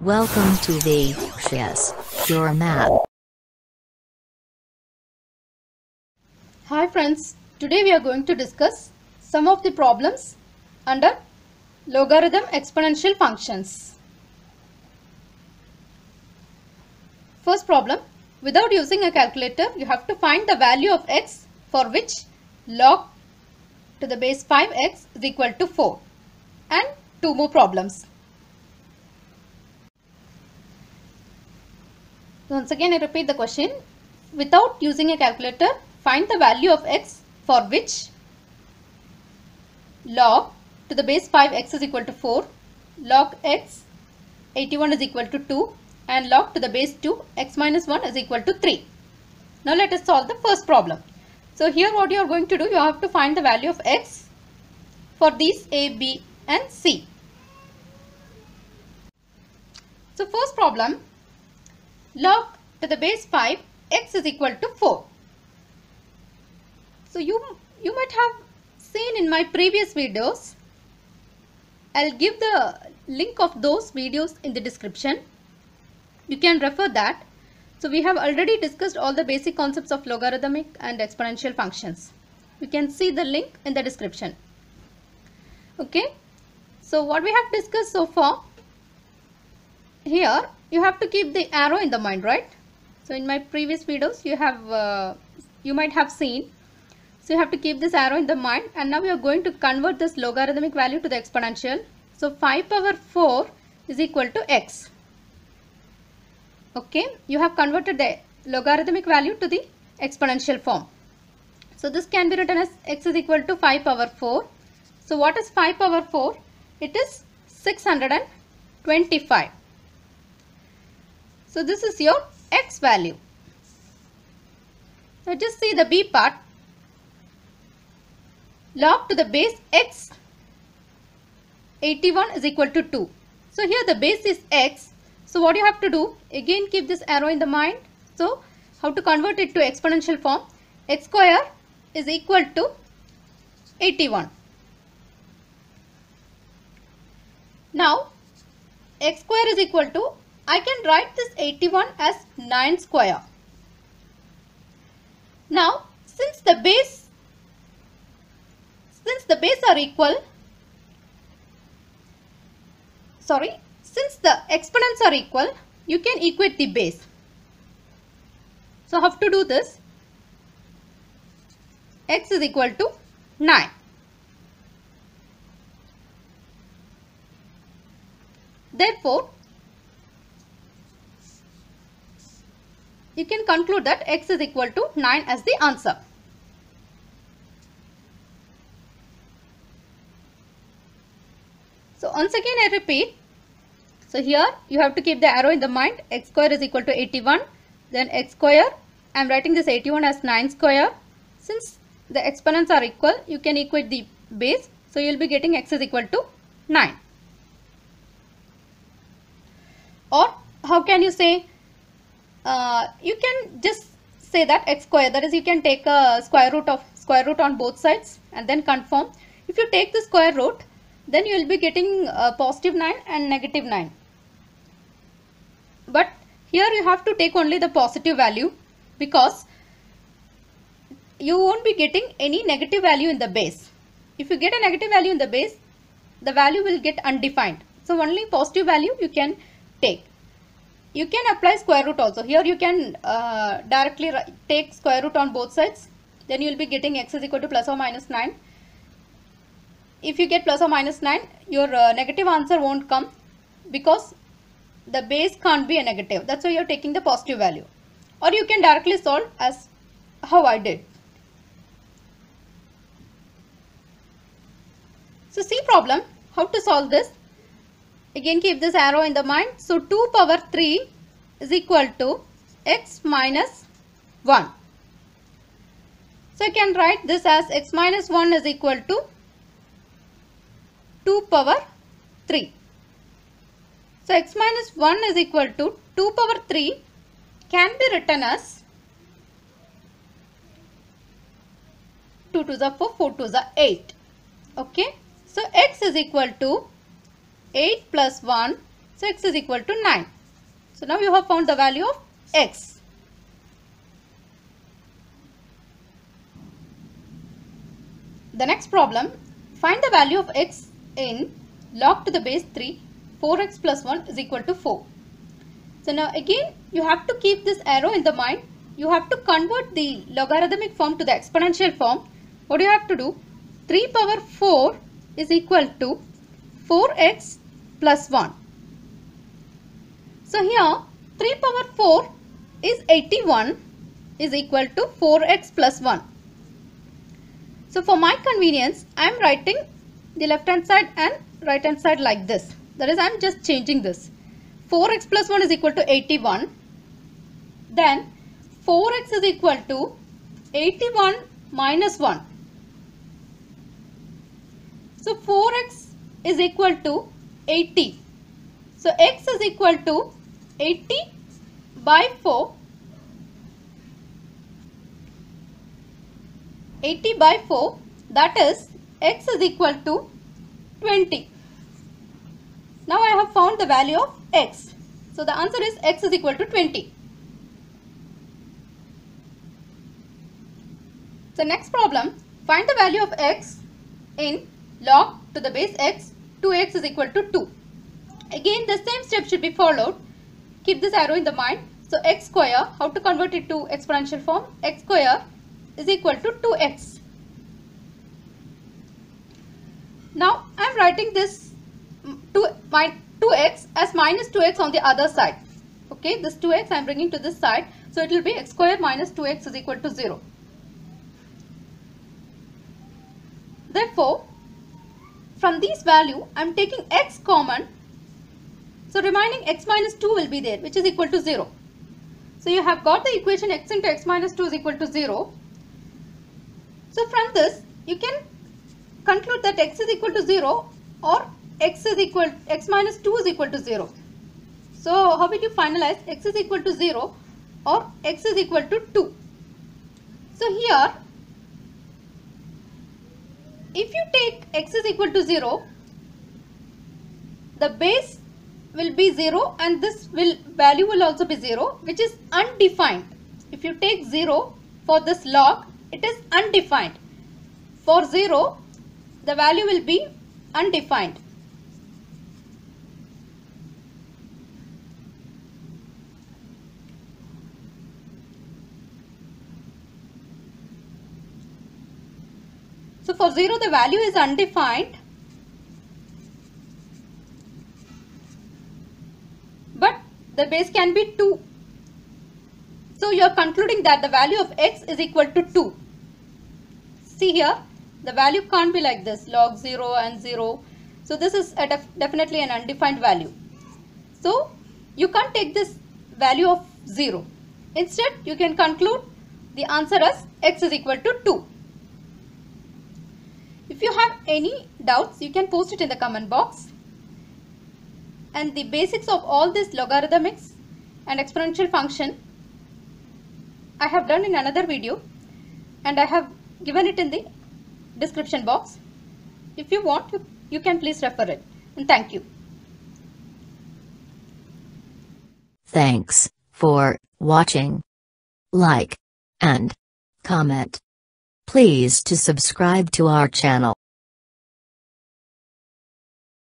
Welcome to the Chess Pure Math. Hi friends, today we are going to discuss some of the problems under logarithm exponential functions. First problem, without using a calculator you have to find the value of x for which log to the base 5x is equal to 4, and two more problems. Once again I repeat the question. Without using a calculator, find the value of x for which log to the base 5x is equal to 4, log x 81 is equal to 2, and log to the base 2 x minus 1 is equal to 3. Now let us solve the first problem. So here what you are going to do, you have to find the value of x for these a, b and c. So first problem, log to the base 5 x is equal to 4. So you might have seen in my previous videos. I'll give the link of those videos in the description. You can refer that. So we have already discussed all the basic concepts of logarithmic and exponential functions. You can see the link in the description. Okay. So what we have discussed so far, here you have to keep the arrow in the mind, right? So in my previous videos you might have seen. So you have to keep this arrow in the mind, and now we are going to convert this logarithmic value to the exponential. So 5 power 4 is equal to x. Okay, you have converted the logarithmic value to the exponential form. So this can be written as x is equal to 5 power 4. So what is 5 power 4? It is 625. So this is your x value. Now just see the b part. Log to the base x 81 is equal to 2. So here the base is x. So what you have to do, again keep this arrow in the mind. So how to convert it to exponential form? X square is equal to 81. Now x square is equal to, I can write this 81 as 9 square. Now since the base are equal, since the exponents are equal, you can equate the base. So how to do this? X is equal to 9. Therefore, you can conclude that x is equal to 9 as the answer. So once again I repeat. So here you have to keep the arrow in the mind. X square is equal to 81. Then x square, I am writing this 81 as 9 square. Since the exponents are equal, you can equate the base. So you will be getting x is equal to 9. Or how can you say? You can just say that x square, that is you can take a square root on both sides and then conform. If you take the square root, then you will be getting positive 9 and negative 9. But here you have to take only the positive value, because you won't be getting any negative value in the base. If you get a negative value in the base, the value will get undefined. So only positive value you can take. You can apply square root also. Here you can directly take square root on both sides. Then you will be getting x is equal to plus or minus 9. If you get plus or minus 9, your negative answer won't come, because the base can't be a negative. That's why you are taking the positive value. Or you can directly solve as how I did. So see problem, how to solve this? Again keep this arrow in the mind. So 2 power 3 is equal to x minus 1. So I can write this as x minus 1 is equal to 2 power 3. So x minus 1 is equal to 2 power 3 can be written as 2 to the 4, 4 to the 8. Okay. So x is equal to 8 plus 1 So x is equal to 9. So now you have found the value of x. The next problem, find the value of x in log to the base 3, 4x plus 1 is equal to 4. So now again you have to keep this arrow in the mind. You have to convert the logarithmic form to the exponential form. What do you have to do? 3 power 4 is equal to 4x plus 1. So here 3 power 4 is 81 is equal to 4x plus 1. So for my convenience, I am writing the left hand side and right hand side like this. That is, I am just changing this. 4x plus 1 is equal to 81. Then 4x is equal to 81 minus 1. So 4x is equal to 80. So x is equal to 80 by 4. 80 by 4, that is x is equal to 20. Now I have found the value of x. So the answer is x is equal to 20. The next problem, find the value of x in log to the base x, 2x is equal to 2. Again the same step should be followed. Keep this arrow in the mind. So x square, how to convert it to exponential form? X square is equal to 2x. Now I am writing this 2x as minus 2x on the other side. Okay, this 2x I am bringing to this side. So it will be x square minus 2x is equal to 0. Therefore, from this value I am taking x common. So remaining x minus 2 will be there, which is equal to 0. So you have got the equation x into x minus 2 is equal to 0. So from this you can conclude that x is equal to 0 or x minus 2 is equal to 0. So how will you finalize? X is equal to 0 or x is equal to 2. So here if you take x is equal to 0, the base will be 0 and this value will also be 0, which is undefined. If you take 0 for this log, it is undefined. For 0, the value will be undefined. So for 0, the value is undefined. But the base can be 2. So you are concluding that the value of x is equal to 2. See here, the value can't be like this, log 0 and 0. So this is definitely an undefined value. So you can't take this value of 0. Instead, you can conclude the answer as x is equal to 2. If you have any doubts, you can post it in the comment box. And the basics of all this logarithmics and exponential function I have done in another video and I have given it in the description box. If you want, you can please refer it. And thank you. Thanks for watching. Like and comment. Please to subscribe to our channel.